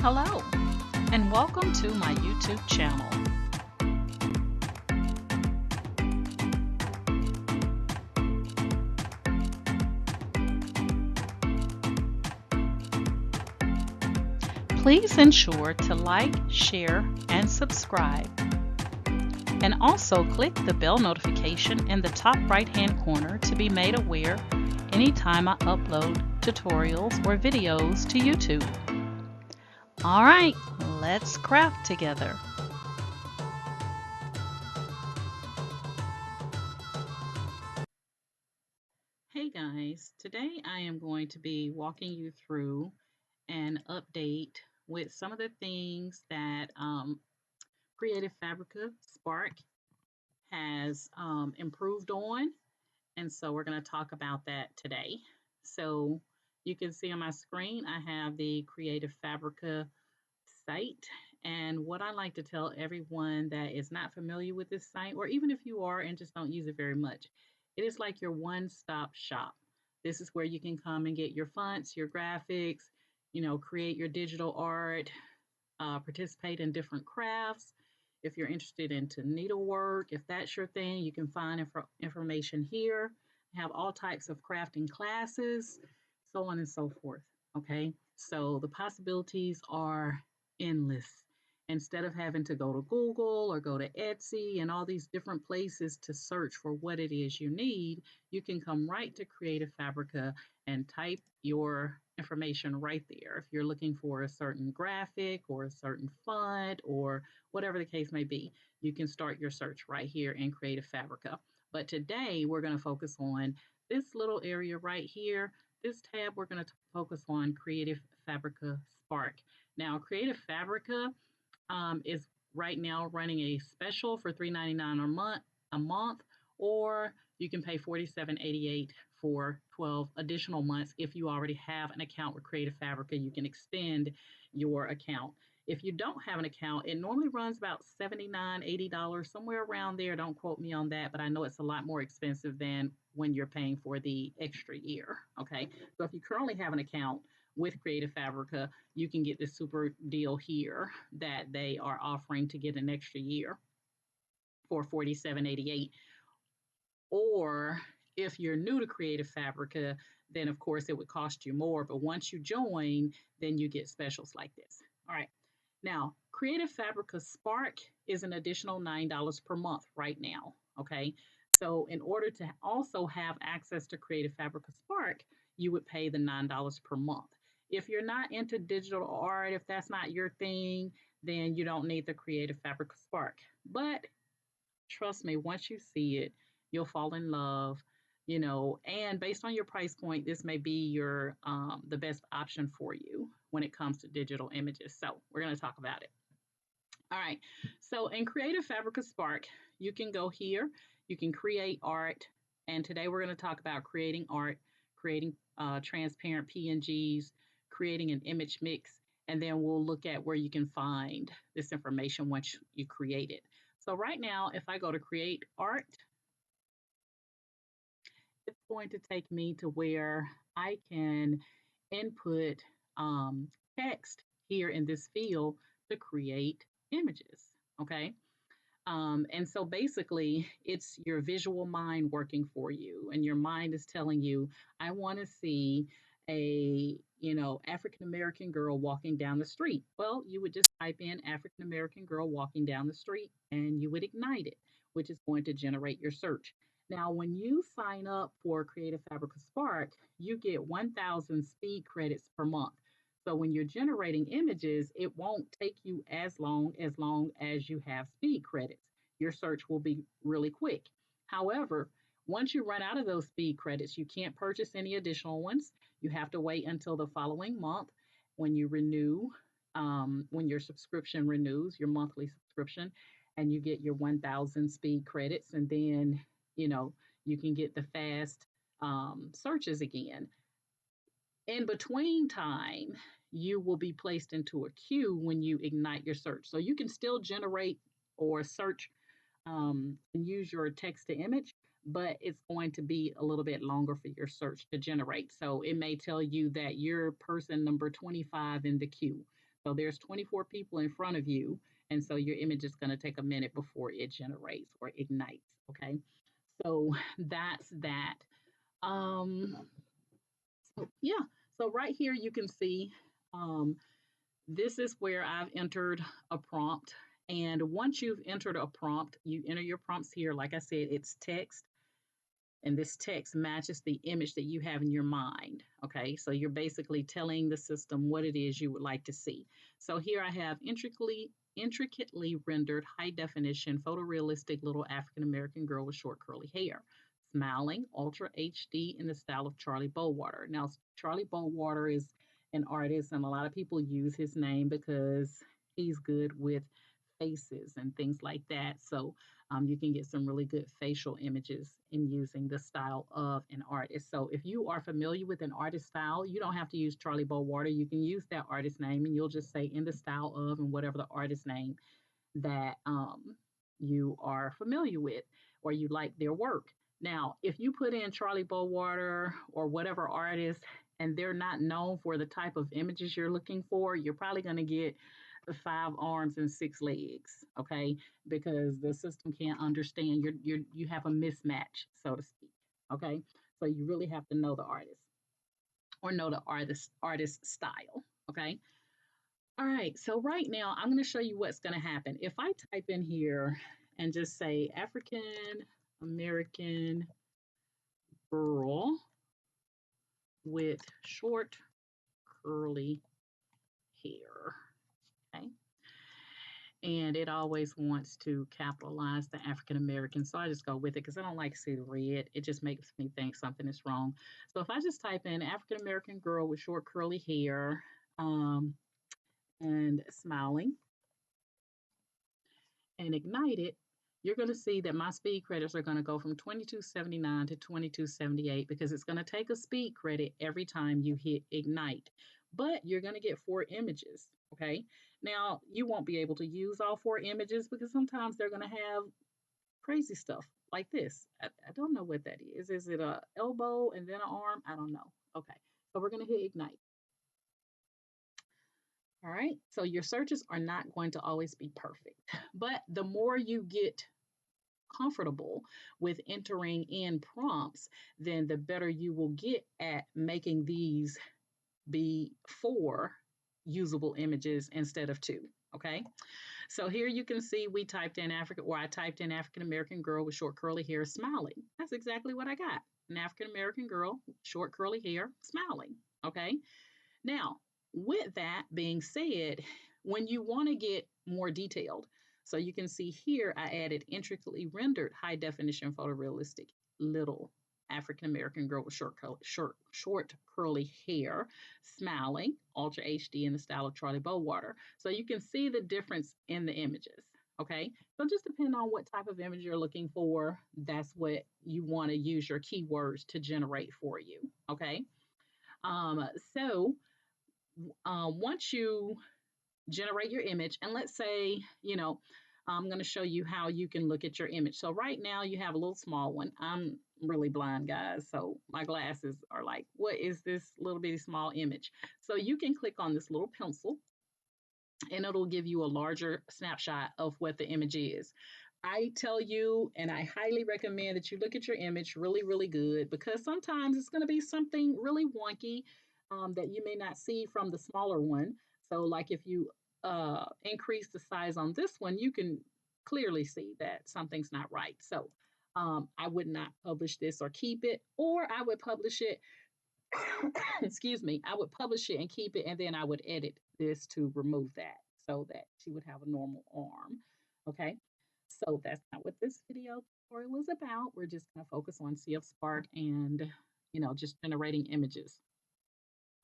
Hello, and welcome to my YouTube channel. Please ensure to like, share, and subscribe. And also click the bell notification in the top right-hand corner to be made aware anytime I upload tutorials or videos to YouTube. All right, let's craft together. Hey guys, today I am going to be walking you through an update with some of the things that Creative Fabrica Spark has improved on. And so we're going to talk about that today. So you can see on my screen, I have the Creative Fabrica site. And what I like to tell everyone that is not familiar with this site, or even if you are and just don't use it very much, it is like your one-stop shop. This is where you can come and get your fonts, your graphics, create your digital art, participate in different crafts. If you're interested into needlework, if that's your thing, you can find information here. I have all types of crafting classes, so on and so forth. Okay, so the possibilities are endless. Instead of having to go to Google or go to Etsy and all these different places to search for what it is you need, you can come right to Creative Fabrica and type your information right there. If you're looking for a certain graphic or a certain font or whatever the case may be, you can start your search right here in Creative Fabrica. But today we're going to focus on this little area right here. This tab, we're going to focus on Creative Fabrica Spark. Now, Creative Fabrica is right now running a special for $3.99 a month, or you can pay $47.88 for 12 additional months. If you already have an account with Creative Fabrica, you can extend your account. If you don't have an account, it normally runs about $79, $80, somewhere around there. Don't quote me on that, but I know it's a lot more expensive than when you're paying for the extra year. Okay. So if you currently have an account with Creative Fabrica, you can get this super deal here that they are offering to get an extra year for $47.88. Or if you're new to Creative Fabrica, then of course it would cost you more. But once you join, then you get specials like this. All right. Now, Creative Fabrica Spark is an additional $9 per month right now. Okay. So, in order to also have access to Creative Fabrica Spark, you would pay the $9 per month. If you're not into digital art, if that's not your thing, then you don't need the Creative Fabrica Spark. But trust me, once you see it, you'll fall in love, and based on your price point, this may be your the best option for you when it comes to digital images. So we're going to talk about it. All right. So in Creative Fabrica Spark, you can go here, you can create art, and today we're going to talk about creating art, creating transparent PNGs, creating an image mix, and then we'll look at where you can find this information once you create it. So right now, if I go to create art, it's going to take me to where I can input text here in this field to create images. Okay. And so basically, it's your visual mind working for you, and your mind is telling you, I want to see a African American girl walking down the street. Well, you would just type in African American girl walking down the street, and you would ignite it, which is going to generate your search. Now, when you sign up for Creative Fabrica Spark, you get 1,000 speed credits per month. So when you're generating images, it won't take you as long as you have speed credits. Your search will be really quick. However, once you run out of those speed credits, you can't purchase any additional ones. You have to wait until the following month when you renew, when your subscription renews, your monthly subscription, and you get your 1,000 speed credits, and then you can get the fast searches again. In between time, you will be placed into a queue when you ignite your search. So you can still generate or search and use your text to image, but it's going to be a little bit longer for your search to generate. So it may tell you that you're person number 25 in the queue. So there's 24 people in front of you, and so your image is going to take a minute before it generates or ignites. Okay, so that's that. Um, so yeah, so right here you can see um, this is where I've entered a prompt. And once you've entered a prompt, you enter your prompts here. Like I said, it's text, and this text matches the image that you have in your mind. Okay, so you're basically telling the system what it is you would like to see. So here I have intricately rendered high definition photorealistic little African American girl with short curly hair, smiling, ultra HD in the style of Charlie Bowater. Now Charlie Bowater is an artist, and a lot of people use his name because he's good with faces and things like that. So you can get some really good facial images in using the style of an artist. So if you are familiar with an artist style, you don't have to use Charlie Bowater. You can use that artist name, and you'll just say in the style of and whatever the artist name that you are familiar with or you like their work. Now, if you put in Charlie Bowater or whatever artist and they're not known for the type of images you're looking for, you're probably going to get 5 arms and 6 legs, okay? Because the system can't understand you have a mismatch, so to speak, okay? So you really have to know the artist or know the artist style, okay? All right, so right now I'm going to show you what's going to happen. If I type in here and just say African American girl with short curly hair, okay? And it always wants to capitalize the African American. So I just go with it because I don't like to see the red. It just makes me think something is wrong. So if I just type in African American girl with short curly hair and smiling and ignite it, you're going to see that my speed credits are going to go from 2279 to 2278 because it's going to take a speed credit every time you hit ignite. But you're going to get 4 images, okay? Now, you won't be able to use all 4 images because sometimes they're going to have crazy stuff like this. I don't know what that is. Is it a elbow and then an arm? I don't know. Okay, so we're going to hit ignite. All right, so your searches are not going to always be perfect, but the more you get comfortable with entering in prompts, then the better you will get at making these be 4 usable images instead of 2. Okay, so here you can see we typed in African, or I typed in African American girl with short curly hair smiling. That's exactly what I got. An African American girl, short curly hair, smiling. Okay, now, with that being said, when you want to get more detailed, so you can see here I added intricately rendered high definition photorealistic little African American girl with short curly hair, smiling, ultra HD in the style of Charlie Bowater. So you can see the difference in the images. Okay, so just depend on what type of image you're looking for. That's what you want to use your keywords to generate for you. Okay, um, so once you generate your image, and let's say, I'm going to show you how you can look at your image. So right now you have a little small one. I'm really blind, guys, so my glasses are like, what is this little bitty small image? So you can click on this little pencil and it'll give you a larger snapshot of what the image is. I tell you, and I highly recommend that you look at your image really, really good because sometimes it's going to be something really wonky that you may not see from the smaller one. So, like if you increase the size on this one, you can clearly see that something's not right. So, I would not publish this or keep it, or I would publish it. Excuse me, I would publish it and keep it, and then I would edit this to remove that so that she would have a normal arm. Okay, so that's not what this video tutorial is about. We're just going to focus on CF Spark and, just generating images.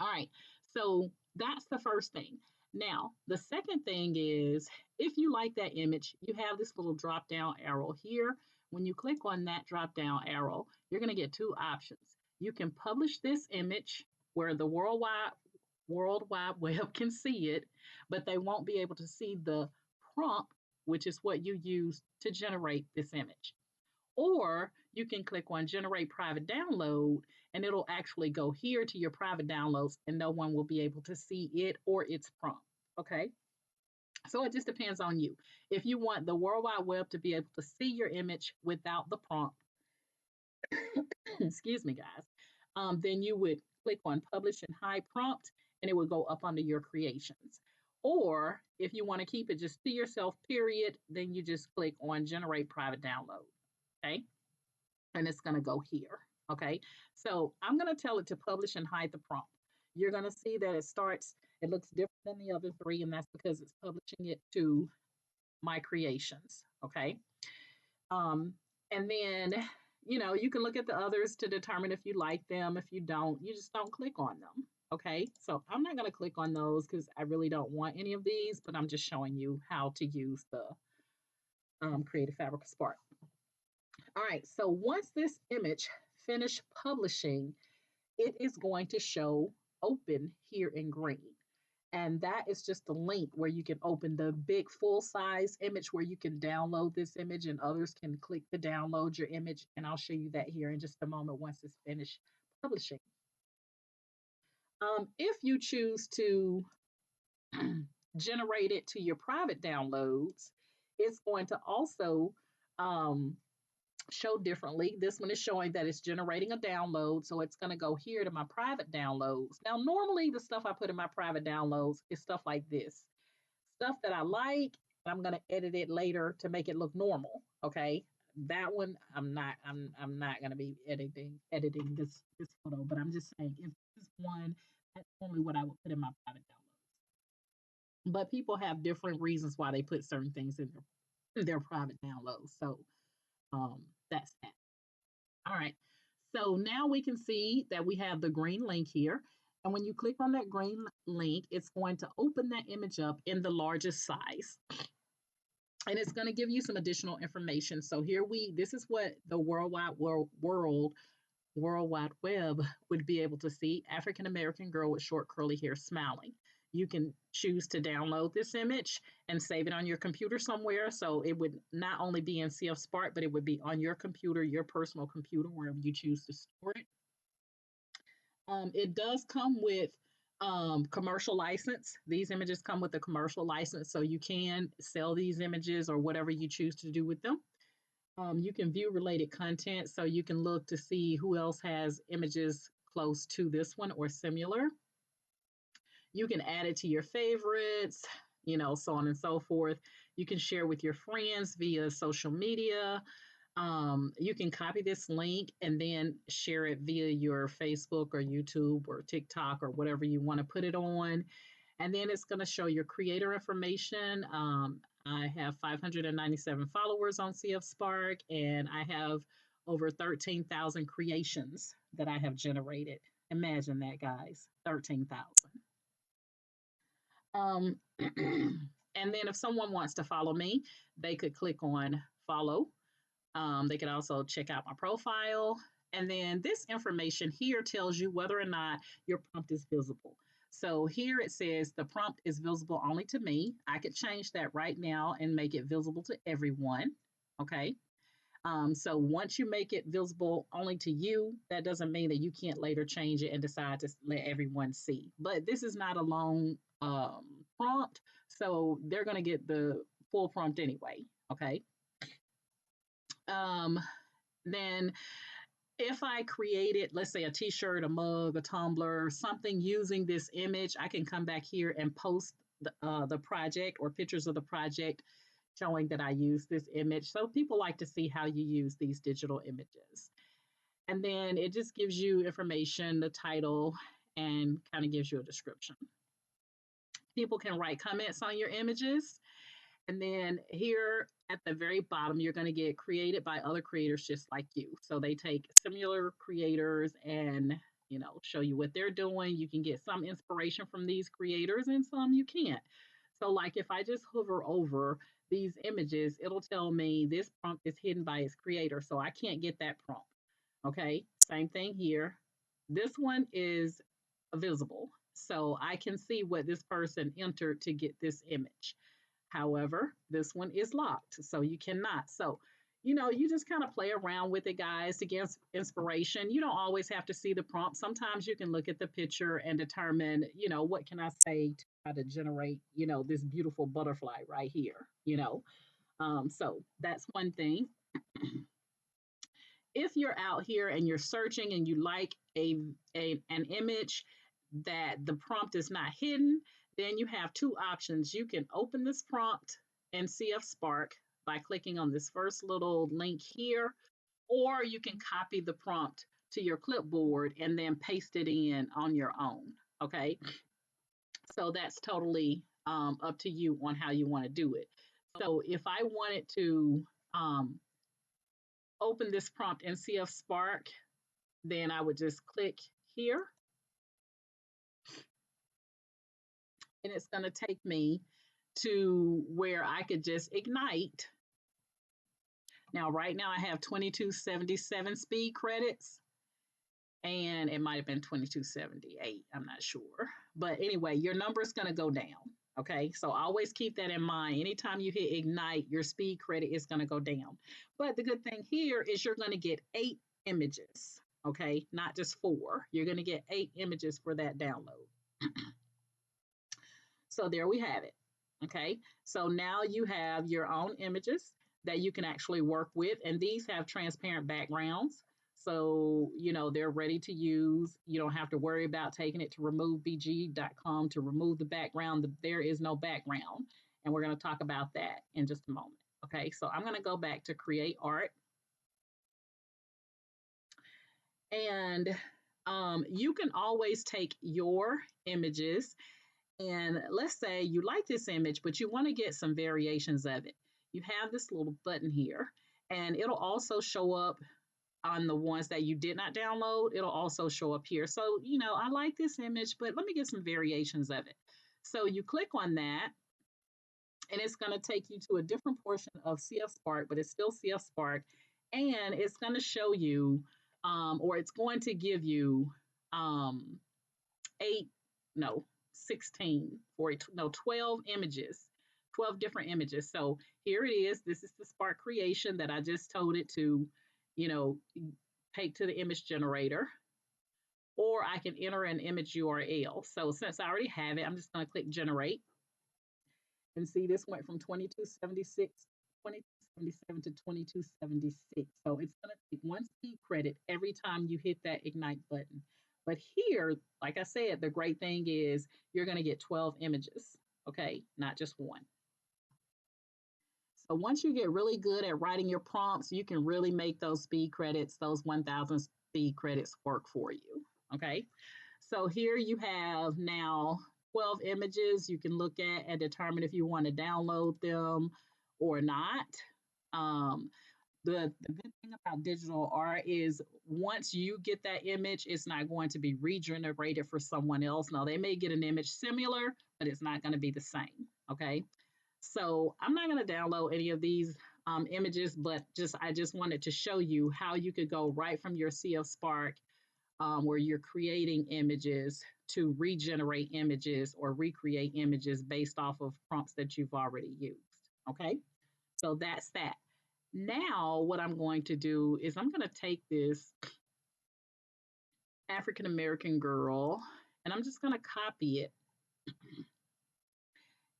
All right, so that's the first thing. Now, the second thing is if you like that image, you have this little drop down arrow here. When you click on that drop down arrow, you're going to get 2 options. You can publish this image where the World Wide Web can see it, but they won't be able to see the prompt, which is what you use to generate this image. Or you can click on generate private download and it'll actually go here to your private downloads and no one will be able to see it or its prompt. Okay. So it just depends on you. If you want the World Wide Web to be able to see your image without the prompt, excuse me, guys, then you would click on Publish and Hide Prompt and it would go up under your creations. Or if you want to keep it just to yourself, period, then you just click on Generate Private Download. Okay. And it's going to go here. Okay. So I'm going to tell it to publish and hide the prompt. You're going to see that it looks different than the other three, and that's because it's publishing it to my creations. Okay. Um, and then, you can look at the others to determine if you like them. If you don't, you just don't click on them. Okay. So I'm not going to click on those because I really don't want any of these, but I'm just showing you how to use the Creative Fabrica Spark. All right. So once this image finished publishing, it is going to show open here in green. And that is just a link where you can open the big full size image where you can download this image and others can click to download your image. And I'll show you that here in just a moment once it's finished publishing. If you choose to generate it to your private downloads, it's going to also um, show differently. This one is showing that it's generating a download. So it's going to go here to my private downloads. Now, normally the stuff I put in my private downloads is stuff like this. Stuff that I like, I'm going to edit it later to make it look normal. Okay. That one I'm not going to be editing this photo, but I'm just saying if this is one, that's only what I would put in my private downloads. But people have different reasons why they put certain things in their private downloads. So that's that. All right. So now we can see that we have the green link here. And when you click on that green link, it's going to open that image up in the largest size. And it's going to give you some additional information. So this is what the World Wide Web would be able to see. African American girl with short curly hair smiling. You can choose to download this image and save it on your computer somewhere. So it would not only be in CF Spark, but it would be on your computer, your personal computer, wherever you choose to store it. It does come with commercial license. These images come with a commercial license, so you can sell these images or whatever you choose to do with them. You can view related content, so you can look to see who else has images close to this one or similar. You can add it to your favorites, so on and so forth. You can share with your friends via social media. You can copy this link and then share it via your Facebook or YouTube or TikTok or whatever you want to put it on. And then it's going to show your creator information. I have 597 followers on CF Spark, and I have over 13,000 creations that I have generated. Imagine that, guys, 13,000. And then if someone wants to follow me, they could click on follow. They could also check out my profile. And then this information here tells you whether or not your prompt is visible. So here it says the prompt is visible only to me. I could change that right now and make it visible to everyone. Okay. So once you make it visible only to you, that doesn't mean that you can't later change it and decide to let everyone see. But this is not a long prompt, so they're going to get the full prompt anyway. Okay. Um, then if I created, let's say, a t-shirt, a mug, a tumbler, something using this image, I can come back here and post the project or pictures of the project showing that I use this image. So people like to see how you use these digital images. And then it just gives you information, the title, and kind of gives you a description. People can write comments on your images. And then here at the very bottom, you're going to get created by other creators just like you. So they take similar creators and, show you what they're doing. You can get some inspiration from these creators and some you can't. So like if I just hover over these images, it'll tell me this prompt is hidden by its creator. So I can't get that prompt. Okay. Same thing here. This one is visible. So I can see what this person entered to get this image. However, this one is locked, so you cannot. So you just kind of play around with it, guys, to get inspiration. You don't always have to see the prompt. Sometimes you can look at the picture and determine, what can I say to try to generate, this beautiful butterfly right here. So that's one thing. If you're out here and you're searching and you like an image that the prompt is not hidden, then you have two options. You can open this prompt in CF Spark by clicking on this first little link here, or you can copy the prompt to your clipboard and then paste it in on your own. Okay, so that's totally up to you on how you want to do it. So if I wanted to um, open this prompt in CF Spark, then I would just click here and it's going to take me to where I could just ignite. Now, right now I have 2277 speed credits and it might have been 2278. I'm not sure. But anyway, your number is going to go down. Okay, so always keep that in mind. Anytime you hit ignite, your speed credit is going to go down. But the good thing here is you're going to get 8 images. Okay, not just 4. You're going to get 8 images for that download. So there we have it. Okay, so now you have your own images that you can actually work with, and these have transparent backgrounds. So, they're ready to use. You don't have to worry about taking it to removebg.com to remove the background. There is no background. And we're going to talk about that in just a moment. Okay, so I'm going to go back to create art. And you can always take your images. And let's say you like this image, but you want to get some variations of it. You have this little button here, and it'll also show up on the ones that you did not download. It'll also show up here. So, I like this image, but let me get some variations of it. So you click on that, and it's going to take you to a different portion of CF Spark, but it's still CF Spark. And it's going to show you, or it's going to give you 8, no, 16, 40, no, 12 images, 12 different images. So here it is. This is the Spark creation that I just told it to, you know, take to the image generator, or I can enter an image URL. So since I already have it, I'm just going to click generate. And see, this went from 2277 to 2276. So it's going to take 1 speed credit every time you hit that ignite button. But here, like I said, the great thing is you're going to get 12 images, okay, not just one. So once you get really good at writing your prompts, you can really make those speed credits, those 1,000 speed credits work for you, okay? So here you have now 12 images you can look at and determine if you want to download them or not. The good thing about digital art is once you get that image, it's not going to be regenerated for someone else. Now, they may get an image similar, but it's not going to be the same, okay? So I'm not going to download any of these images, but I just wanted to show you how you could go right from your CF Spark where you're creating images to regenerate images or recreate images based off of prompts that you've already used. Okay, so that's that. Now, what I'm going to do is I'm going to take this African American girl and I'm just going to copy it.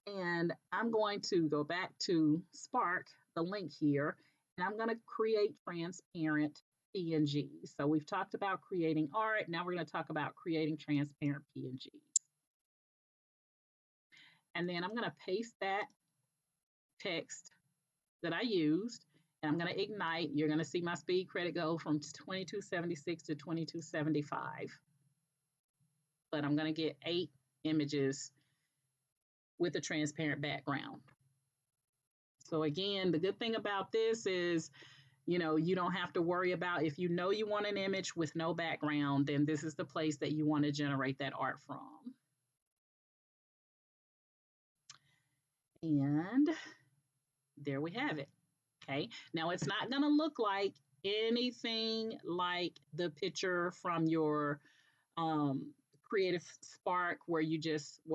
And I'm going to go back to Spark, the link here, and I'm going to create transparent PNG. So we've talked about creating art. Now we're going to talk about creating transparent PNGs. And then I'm going to paste that text that I used, and I'm going to ignite. You're going to see my speed credit go from 2276 to 2275. But I'm going to get 8 images with a transparent background. So again, the good thing about this is, you don't have to worry about if you know you want an image with no background, then this is the place that you want to generate that art from. And there we have it. Okay. Now it's not going to look like anything like the picture from your Creative Spark where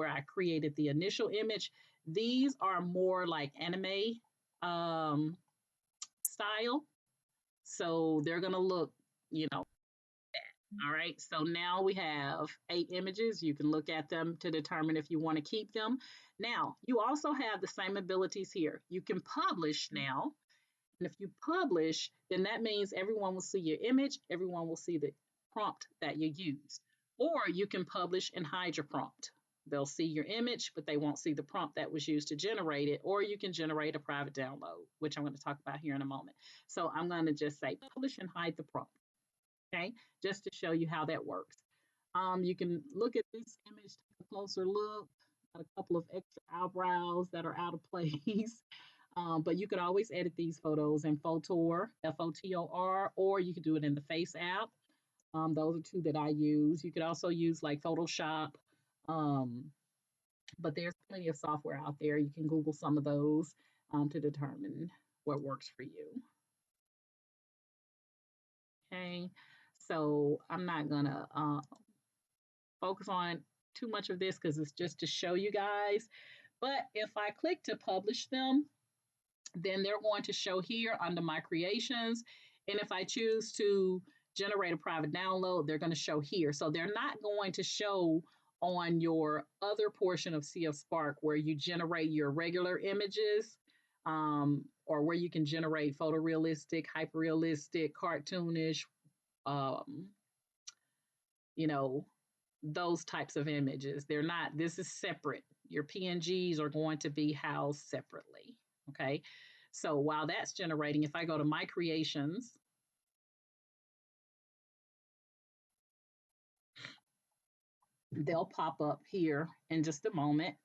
I created the initial image. These are more like anime style. So they're going to look, you know, all right. So now we have 8 images. You can look at them to determine if you want to keep them. Now, you also have the same abilities here. You can publish now. And if you publish, then that means everyone will see your image, everyone will see the prompt that you used. Or you can publish and hide your prompt. They'll see your image, but they won't see the prompt that was used to generate it. Or you can generate a private download, which I'm going to talk about here in a moment. So I'm going to just say publish and hide the prompt, okay, just to show you how that works. You can look at this image, take a closer look. Got a couple of extra eyebrows that are out of place. But you could always edit these photos in Photor, Fotor, or you could do it in the Face app. Those are two that I use. You could also use like Photoshop, um, but there's plenty of software out there. You can Google some of those to determine what works for you. Okay, so I'm not gonna focus on too much of this because it's just to show you guys. But if I click to publish them, then they're going to show here under my creations. And if I choose to generate a private download, they're going to show here. So they're not going to show on your other portion of CF Spark where you generate your regular images, or where you can generate photorealistic, hyperrealistic, cartoonish, um, you know, those types of images. They're not, this is separate. Your PNGs are going to be housed separately. Okay. So while that's generating, if I go to my creations, they'll pop up here in just a moment.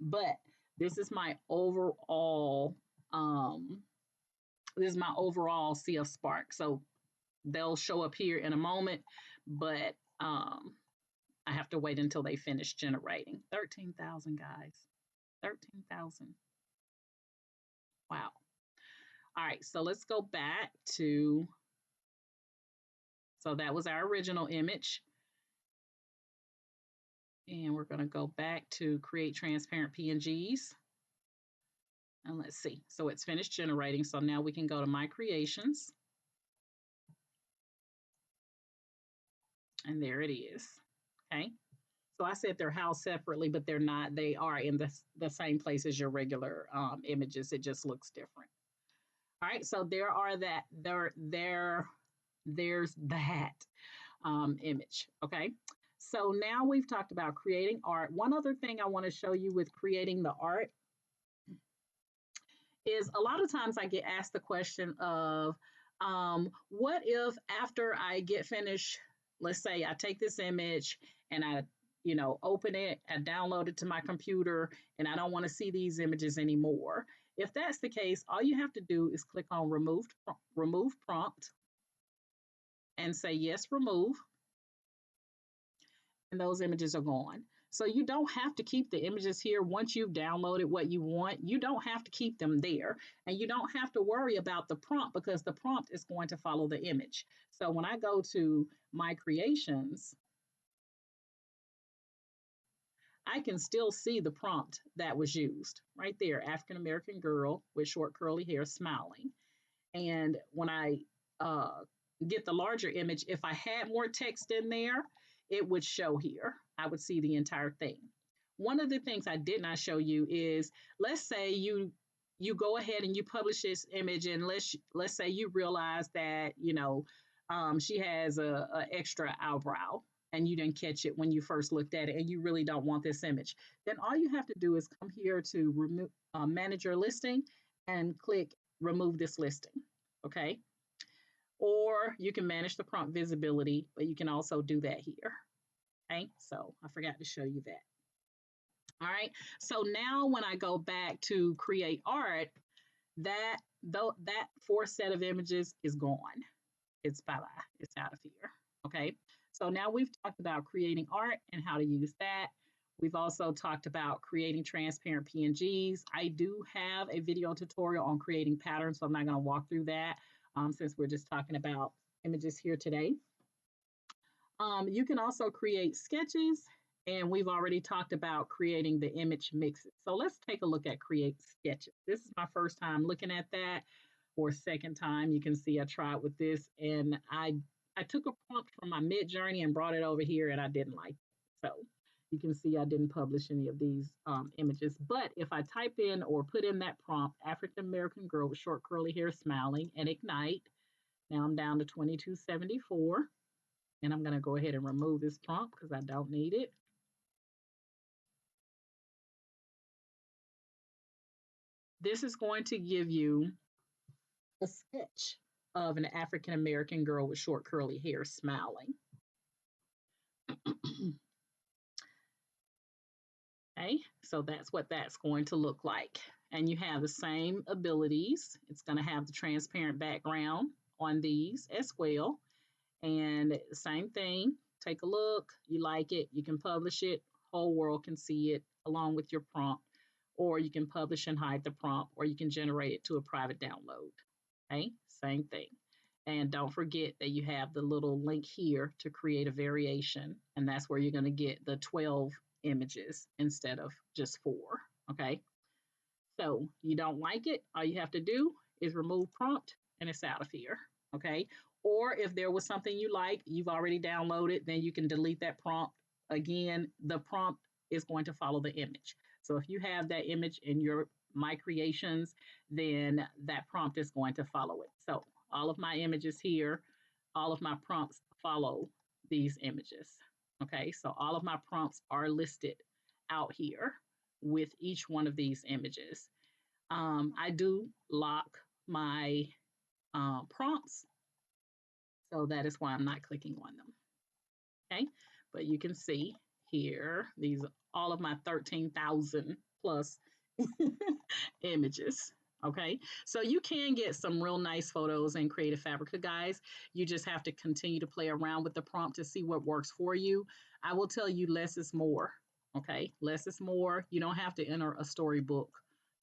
But this is my overall, CF Spark. So they'll show up here in a moment, but I have to wait until they finish generating. 13,000 guys, 13,000. Wow. All right, so let's go back to, so that was our original image. And we're gonna go back to create transparent PNGs. And let's see, so it's finished generating. So now we can go to my creations. And there it is, okay? So I said they're housed separately, but they're not. They are in the same place as your regular images. It just looks different. All right, so there's that image, okay? So now we've talked about creating art. One other thing I want to show you with creating the art is a lot of times I get asked the question of, what if after I get finished, let's say I take this image and I, open it and download it to my computer and I don't want to see these images anymore. If that's the case, all you have to do is click on remove prompt and say yes, remove, and those images are gone. So you don't have to keep the images here once you've downloaded what you want. You don't have to keep them there, and you don't have to worry about the prompt because the prompt is going to follow the image. So when I go to my creations, I can still see the prompt that was used right there, African American girl with short curly hair smiling. And when I get the larger image, if I had more text in there, it would show here. I would see the entire thing. One of the things I did not show you is, let's say you go ahead and you publish this image, and let's say you realize that she has a extra eyebrow and you didn't catch it when you first looked at it, and you really don't want this image. Then all you have to do is come here to remove manage your listing and click remove this listing. Okay. Or you can manage the prompt visibility, but you can also do that here. Okay, so I forgot to show you that. All right, so now when I go back to create art, that fourth set of images is gone. It's bye-bye, it's out of here. Okay, so now we've talked about creating art and how to use that. We've also talked about creating transparent PNGs. I do have a video tutorial on creating patterns, so I'm not going to walk through that since we're just talking about images here today. You can also create sketches, and we've already talked about creating the image mixes. So let's take a look at create sketches. This is my first time looking at that. for a second time. You can see I tried with this, and I took a prompt from my Mid Journey and brought it over here, and I didn't like it. So you can see I didn't publish any of these images. But if I type in or put in that prompt, African American girl with short curly hair smiling, and ignite, now I'm down to 2274. And I'm going to go ahead and remove this prompt because I don't need it. This is going to give you a sketch of an African American girl with short curly hair smiling. Okay, so that's what that's going to look like. And you have the same abilities. It's going to have the transparent background on these as well. And same thing, take a look, you like it, you can publish it, whole world can see it along with your prompt, or you can publish and hide the prompt, or you can generate it to a private download. Okay, same thing. And don't forget that you have the little link here to create a variation, and that's where you're going to get the 12 images instead of just 4. Okay, so you don't like it, all you have to do is remove prompt and it's out of here. Okay, or if there was something you like, you've already downloaded, then you can delete that prompt. Again, the prompt is going to follow the image. So if you have that image in your My Creations, then that prompt is going to follow it. So all of my images here, all of my prompts follow these images. Okay, so all of my prompts are listed out here with each one of these images. I do lock my prompts, so that is why I'm not clicking on them. Okay, but you can see here, these are all of my 13,000 plus images. Okay, so you can get some real nice photos in Creative Fabrica, guys. You just have to continue to play around with the prompt to see what works for you. I will tell you less is more. Okay, less is more. You don't have to enter a storybook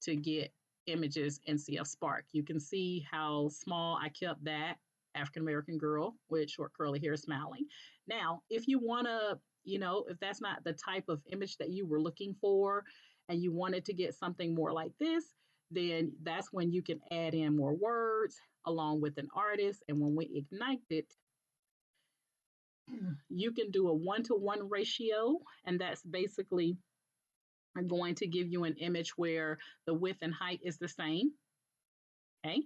to get images in CF Spark. You can see how small I kept that African American girl with short curly hair smiling. Now, if you want to, if that's not the type of image that you were looking for and you wanted to get something more like this, then that's when you can add in more words along with an artist. And when we ignite it, you can do a 1-to-1 ratio, and that's basically going to give you an image where the width and height is the same. Okay,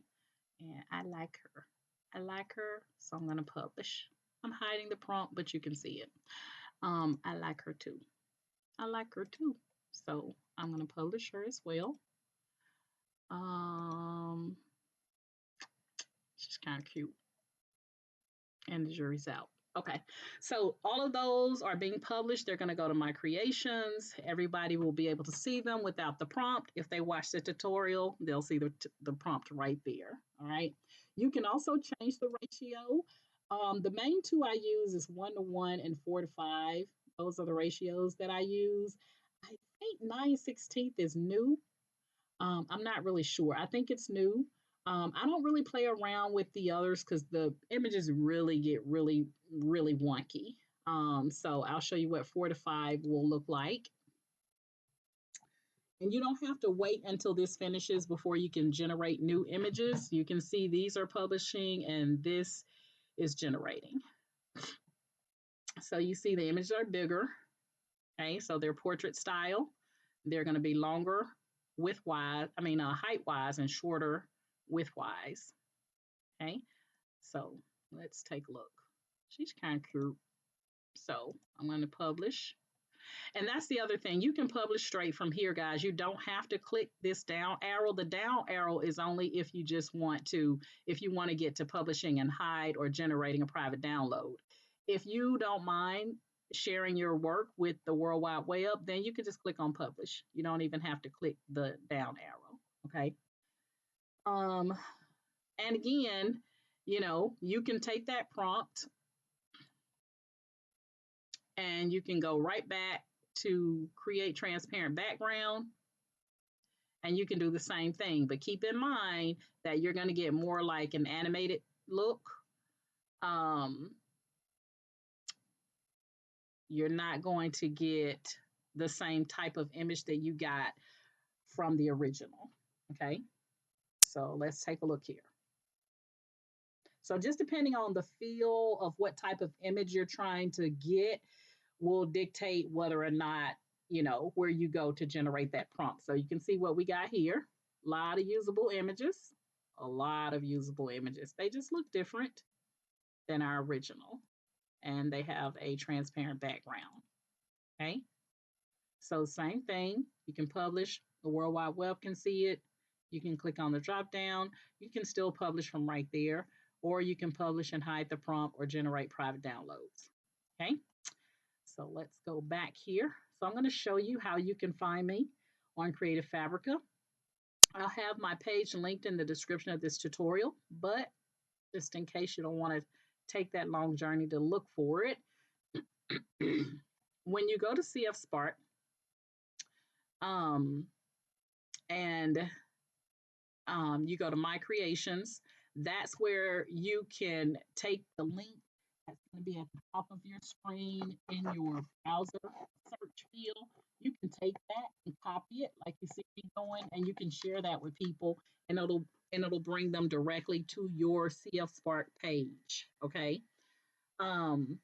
and I like her. I like her, so I'm going to publish. I'm hiding the prompt, but you can see it. I like her too. I like her too. So I'm going to publish her as well. She's kind of cute. And the jury's out. Okay, so all of those are being published. They're going to go to My Creations. Everybody will be able to see them without the prompt. If they watch the tutorial, they'll see the prompt right there. All right. You can also change the ratio. The main two I use is 1-to-1 and 4-to-5. Those are the ratios that I use. I think 9/16 is new. I'm not really sure. I think it's new. I don't really play around with the others because the images really get really, really wonky. So I'll show you what 4-to-5 will look like. And you don't have to wait until this finishes before you can generate new images. You can see these are publishing and this is generating. So you see the images are bigger. Okay, so they're portrait style. They're going to be longer width-wise, height-wise, and shorter width-wise. Okay, so let's take a look. She's kind of cute. So I'm going to publish. And that's the other thing. You can publish straight from here, guys. You don't have to click this down arrow. The down arrow is only if you just want to, if you want to get to publishing and hide or generating a private download. If you don't mind sharing your work with the World Wide Web, then you can just click on publish. You don't even have to click the down arrow. Okay. And again, you can take that prompt and you can go right back to create transparent background and you can do the same thing. But keep in mind that you're going to get more like an animated look. You're not going to get the same type of image that you got from the original. Okay, so let's take a look here. So just depending on the feel of what type of image you're trying to get will dictate whether or not, where you go to generate that prompt. So you can see what we got here. A lot of usable images, a lot of usable images. They just look different than our original, and they have a transparent background. Okay. So same thing, you can publish, the World Wide Web can see it. You can click on the drop down. You can still publish from right there, or you can publish and hide the prompt or generate private downloads. Okay. So let's go back here. So I'm going to show you how you can find me on Creative Fabrica. I'll have my page linked in the description of this tutorial, but just in case you don't want to take that long journey to look for it, when you go to CF Spark, um, and you go to My Creations, that's where you can take the link that's going to be at the top of your screen in your browser search field. You can take that and copy it like you see me doing, and you can share that with people, and it'll bring them directly to your CF Spark page. Okay. Um,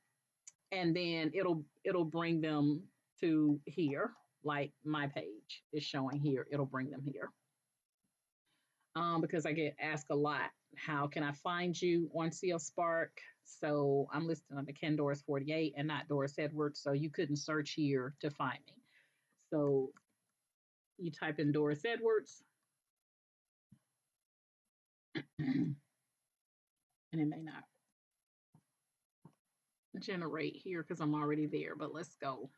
and then it'll bring them to here, like my page is showing here. It'll bring them here. Because I get asked a lot, how can I find you on CL Spark? So I'm listed under Ken Doris 48 and not Doris Edwards, so you couldn't search here to find me. So you type in Doris Edwards, and it may not generate here because I'm already there, but let's go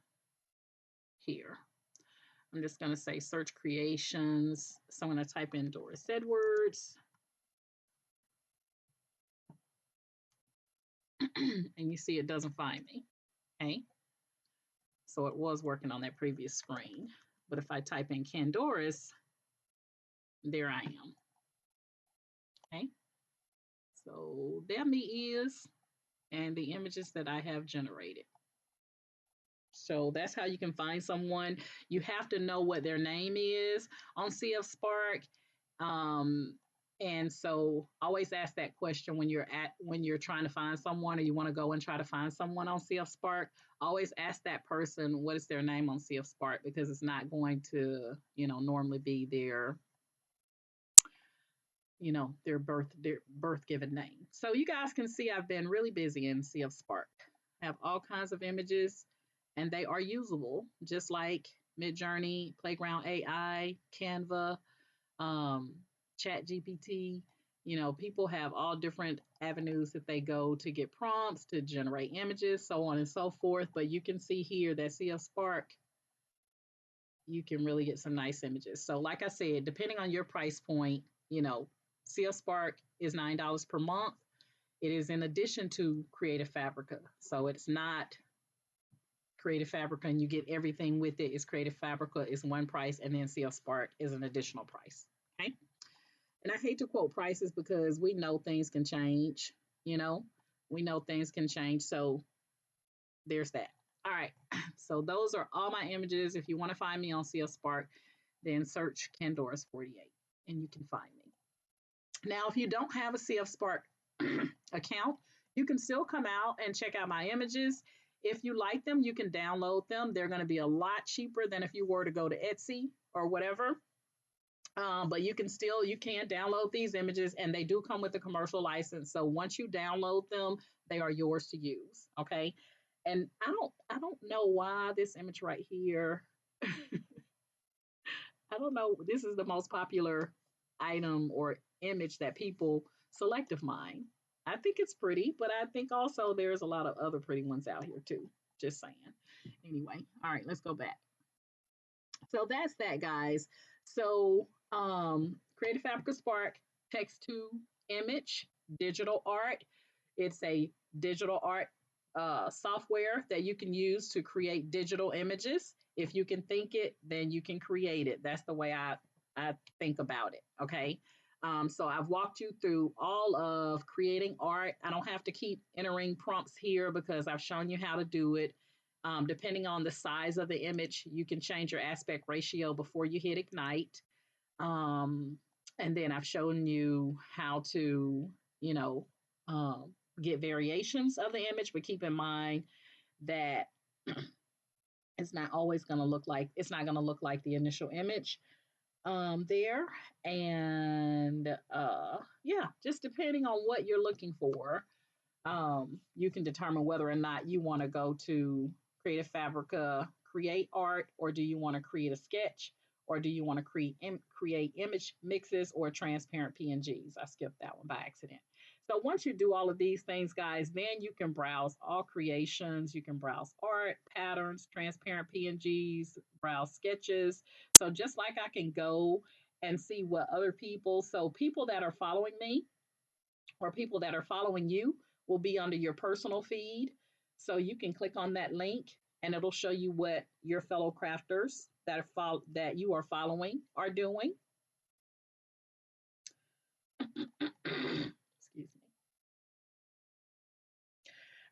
here. I'm just going to say search creations. So I'm going to type in Doris Edwards. And you see it doesn't find me. Okay. So it was working on that previous screen. But if I type in Ken Doris, there I am. Okay. So there me is, and the images that I have generated. So that's how you can find someone. You have to know what their name is on CF Spark. And so always ask that question when you're trying to find someone, or you want to go and try to find someone on CF Spark. Always ask that person what is their name on CF Spark, because it's not going to, normally be their birth given name. So you guys can see I've been really busy in CF Spark. I have all kinds of images, and they are usable, just like Midjourney, Playground AI, Canva, Chat GPT. People have all different avenues that they go to get prompts, to generate images, so on and so forth. But you can see here that CF Spark, you can really get some nice images. So like I said, depending on your price point, CF Spark is $9 per month. It is in addition to Creative Fabrica. So it's not Creative Fabrica and you get everything with it. It's Creative Fabrica is one price, and then CF Spark is an additional price. Okay. And I hate to quote prices because we know things can change, we know things can change. So there's that. All right. So those are all my images. If you want to find me on CF Spark, then search Ken Doris 48 and you can find me. Now, if you don't have a CF Spark account, you can still come out and check out my images. If you like them, you can download them. They're going to be a lot cheaper than if you were to go to Etsy or whatever. But you can download these images, and they do come with a commercial license. So once you download them, they are yours to use. Okay. And I don't know why this image right here. I don't know. This is the most popular item or image that people select of mine. I think it's pretty, but I think also there's a lot of other pretty ones out here too. Just saying. Anyway, all right, let's go back. So that's that, guys. So Creative Fabrica Spark, text to image, digital art. It's a digital art software that you can use to create digital images. If you can think it, then you can create it. That's the way I think about it. Okay. So I've walked you through all of creating art. I don't have to keep entering prompts here because I've shown you how to do it. Depending on the size of the image, you can change your aspect ratio before you hit ignite. And then I've shown you how to, get variations of the image, but keep in mind that it's not going to look like the initial image there. And yeah, just depending on what you're looking for, you can determine whether or not you want to go to Creative Fabrica Create Art, or do you want to create a sketch, or do you want to create image mixes or transparent PNGs. I skipped that one by accident. So once you do all of these things, guys, then you can browse all creations. You can browse art, patterns, transparent PNGs, browse sketches. So just like I can go and see what other people, so people that are following me, or people that are following you, will be under your personal feed. So you can click on that link and it'll show you what your fellow crafters that you are following are doing. Excuse me.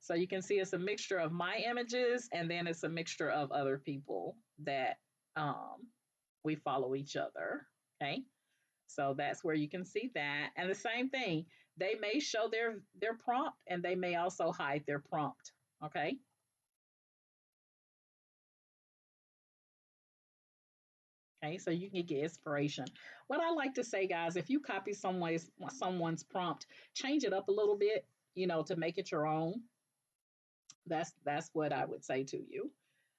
So you can see it's a mixture of my images, and then it's a mixture of other people that we follow each other. Okay. So that's where you can see that. And the same thing, they may show their prompt, and they may also hide their prompt. Okay. Okay, so you can get inspiration. What I like to say, guys, if you copy someone's prompt, change it up a little bit, to make it your own. That's what I would say to you.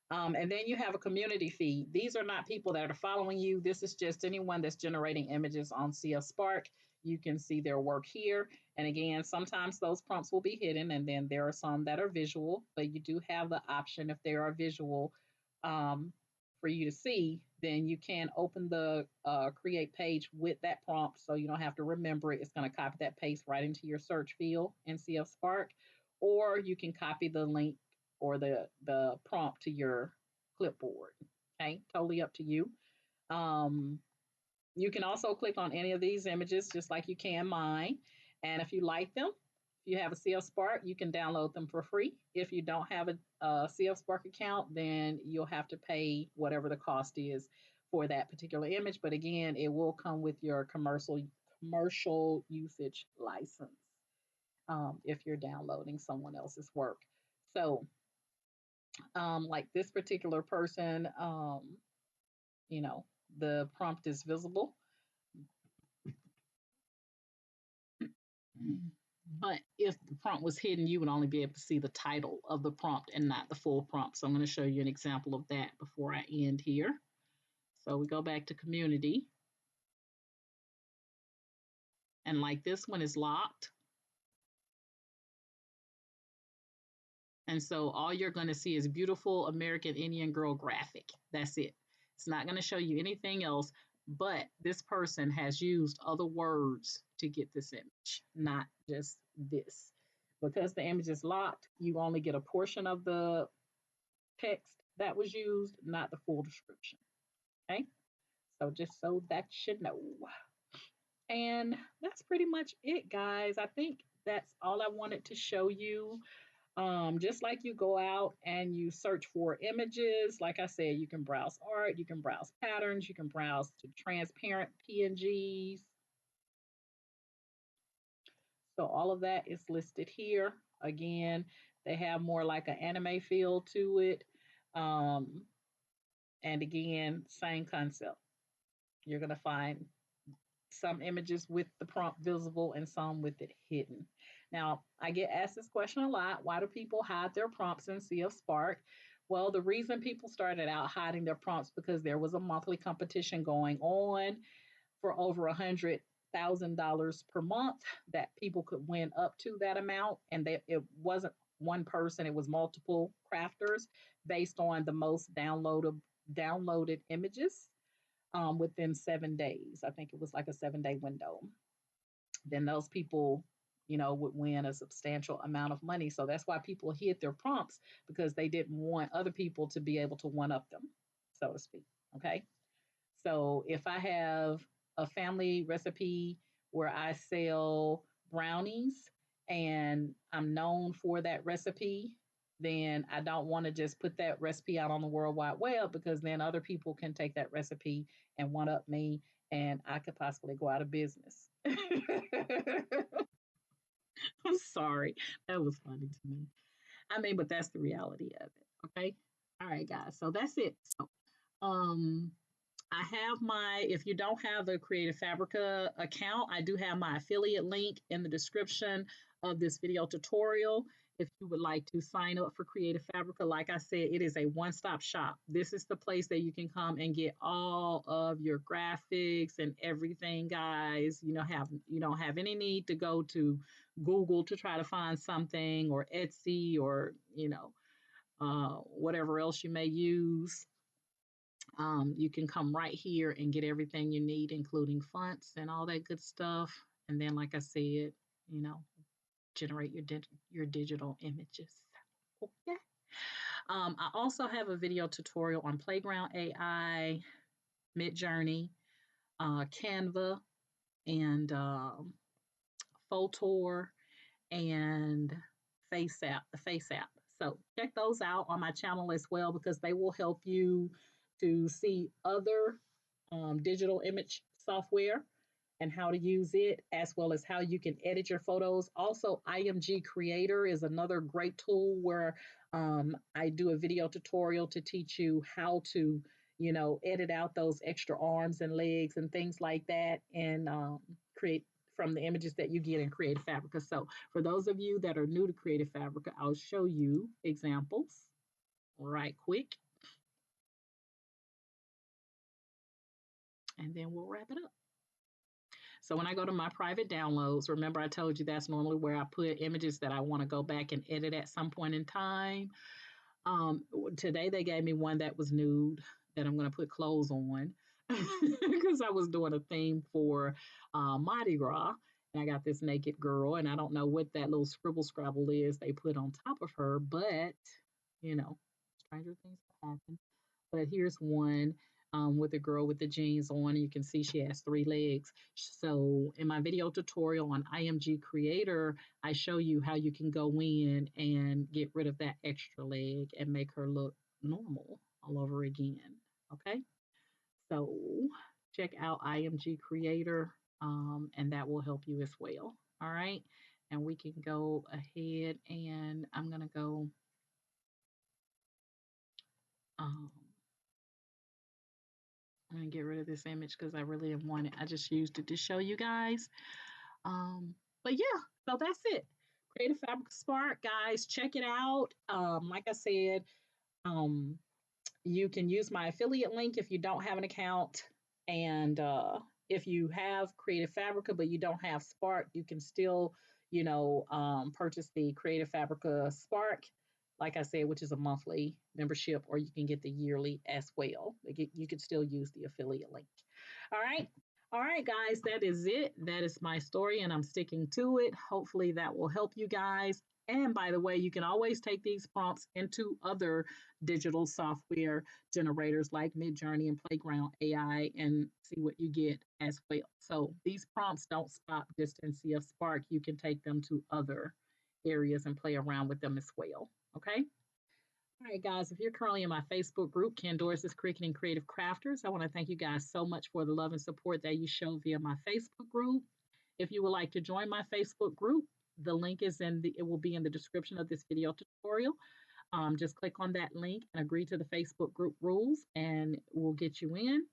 And then you have a community feed. These are not people that are following you. This is just anyone that's generating images on CF Spark. You can see their work here. And again, sometimes those prompts will be hidden, and then there are some that are visual, but you do have the option, if they are visual, um, for you to see, then you can open the create page with that prompt, so you don't have to remember it. It's going to copy that paste right into your search field in CF Spark, or you can copy the link or the prompt to your clipboard. Okay, totally up to you. Um, you can also click on any of these images just like you can mine. And if you like them, if you have a CF Spark, you can download them for free. If you don't have a CF Spark account, then you'll have to pay whatever the cost is for that particular image. But again, it will come with your commercial usage license if you're downloading someone else's work. So like this particular person, you know, the prompt is visible. But if the prompt was hidden, you would only be able to see the title of the prompt and not the full prompt. So I'm going to show you an example of that before I end here. So we go back to community. And like this one is locked. And so all you're going to see is beautiful American Indian girl graphic. That's it. It's not going to show you anything else, but this person has used other words to get this image, not just this. Because the image is locked, you only get a portion of the text that was used, not the full description. Okay, so just so that you know. And that's pretty much it, guys. I think that's all I wanted to show you. Just like you go out and you search for images, like I said, you can browse art, you can browse patterns, you can browse to transparent PNGs. So all of that is listed here. Again, they have more like an anime feel to it. Um, and again, same concept. You're going to find some images with the prompt visible and some with it hidden. Now, I get asked this question a lot. Why do people hide their prompts in Sea of Spark? Well, the reason people started out hiding their prompts because there was a monthly competition going on for over $100,000 per month that people could win up to that amount, and it wasn't one person; it was multiple crafters based on the most downloaded images within 7 days. I think it was like a 7 day window. Then those people, would win a substantial amount of money. So that's why people hid their prompts, because they didn't want other people to be able to one up them, so to speak. Okay. So if I have a family recipe where I sell brownies and I'm known for that recipe, then I don't want to just put that recipe out on the World Wide Web, because then other people can take that recipe and one up me, and I could possibly go out of business. I'm sorry. That was funny to me. I mean, but that's the reality of it. Okay. All right, guys. So that's it. So, um, I have my, if you don't have the Creative Fabrica account, I do have my affiliate link in the description of this video tutorial. If you would like to sign up for Creative Fabrica, like I said, it is a one-stop shop. This is the place that you can come and get all of your graphics and everything, guys. You don't have any need to go to Google to try to find something, or Etsy, or whatever else you may use. You can come right here and get everything you need, including fonts and all that good stuff. And then, like I said, you know, generate your digital images. Okay. I also have a video tutorial on Playground AI, Midjourney, Canva, and Photor, and the Face app. So check those out on my channel as well, because they will help you to see other digital image software and how to use it, as well as how you can edit your photos. Also, IMG Creator is another great tool where I do a video tutorial to teach you how to, edit out those extra arms and legs and things like that, and create from the images that you get in Creative Fabrica. So for those of you that are new to Creative Fabrica, I'll show you examples right quick, and then we'll wrap it up. So when I go to my private downloads, remember I told you that's normally where I put images that I want to go back and edit at some point in time. Today they gave me one that was nude that I'm going to put clothes on because I was doing a theme for Mardi Gras. And I got this naked girl, and I don't know what that little scribble scrabble is they put on top of her, but stranger things have happened. But here's one with a girl with the jeans on. You can see she has 3 legs. So in my video tutorial on IMG Creator, I show you how you can go in and get rid of that extra leg and make her look normal all over again. Okay, so check out IMG Creator, and that will help you as well. All right, and we can go ahead, and I'm gonna go. Um, I'm gonna get rid of this image because I really didn't want it. I just used it to show you guys. But yeah, so that's it. Creative Fabrica Spark, guys, check it out. Like I said, um, you can use my affiliate link if you don't have an account. And if you have Creative Fabrica but you don't have Spark, you can still, purchase the Creative Fabrica Spark, like I said, which is a monthly membership, or you can get the yearly as well. You can still use the affiliate link. All right. All right, guys, that is it. That is my story, and I'm sticking to it. Hopefully, that will help you guys. And by the way, you can always take these prompts into other digital software generators like Midjourney and Playground AI and see what you get as well. So these prompts don't stop just in CF Spark. You can take them to other areas and play around with them as well. Okay. All right, guys, if you're currently in my Facebook group, Candoris's Cricut and Creative Crafters, I want to thank you guys so much for the love and support that you show via my Facebook group. If you would like to join my Facebook group, the link is it will be in the description of this video tutorial. Just click on that link and agree to the Facebook group rules, and we'll get you in.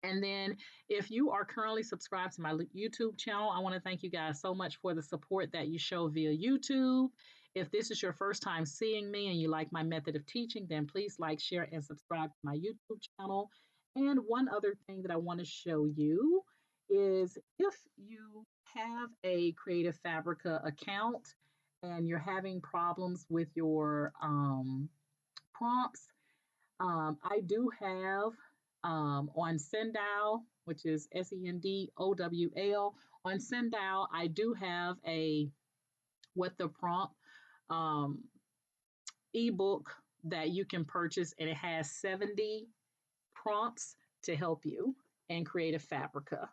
And then if you are currently subscribed to my YouTube channel, I want to thank you guys so much for the support that you show via YouTube. If this is your first time seeing me and you like my method of teaching, then please like, share, and subscribe to my YouTube channel. And one other thing that I want to show you is if you have a Creative Fabrica account and you're having problems with your prompts, I do have on Sendowl, which is SENDOWL. On Sendowl, I do have a What the Prompt um, ebook that you can purchase, and it has 70 prompts to help you in Creative Fabrica.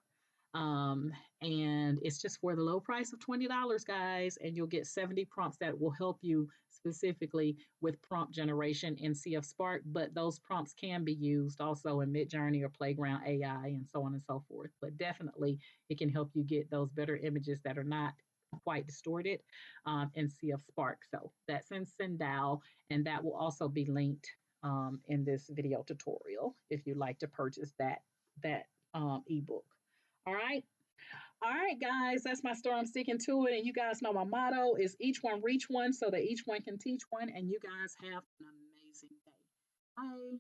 Um, and it's just for the low price of $20, guys, and you'll get 70 prompts that will help you specifically with prompt generation in CF Spark. But those prompts can be used also in Midjourney or Playground AI and so on and so forth. But definitely, it can help you get those better images that are not quite distorted, and see a spark. So that's in Sendal, and that will also be linked in this video tutorial if you'd like to purchase that ebook. All right. All right, guys, that's my story. I'm sticking to it. And you guys know my motto is each one reach one so that each one can teach one. And you guys have an amazing day. Bye.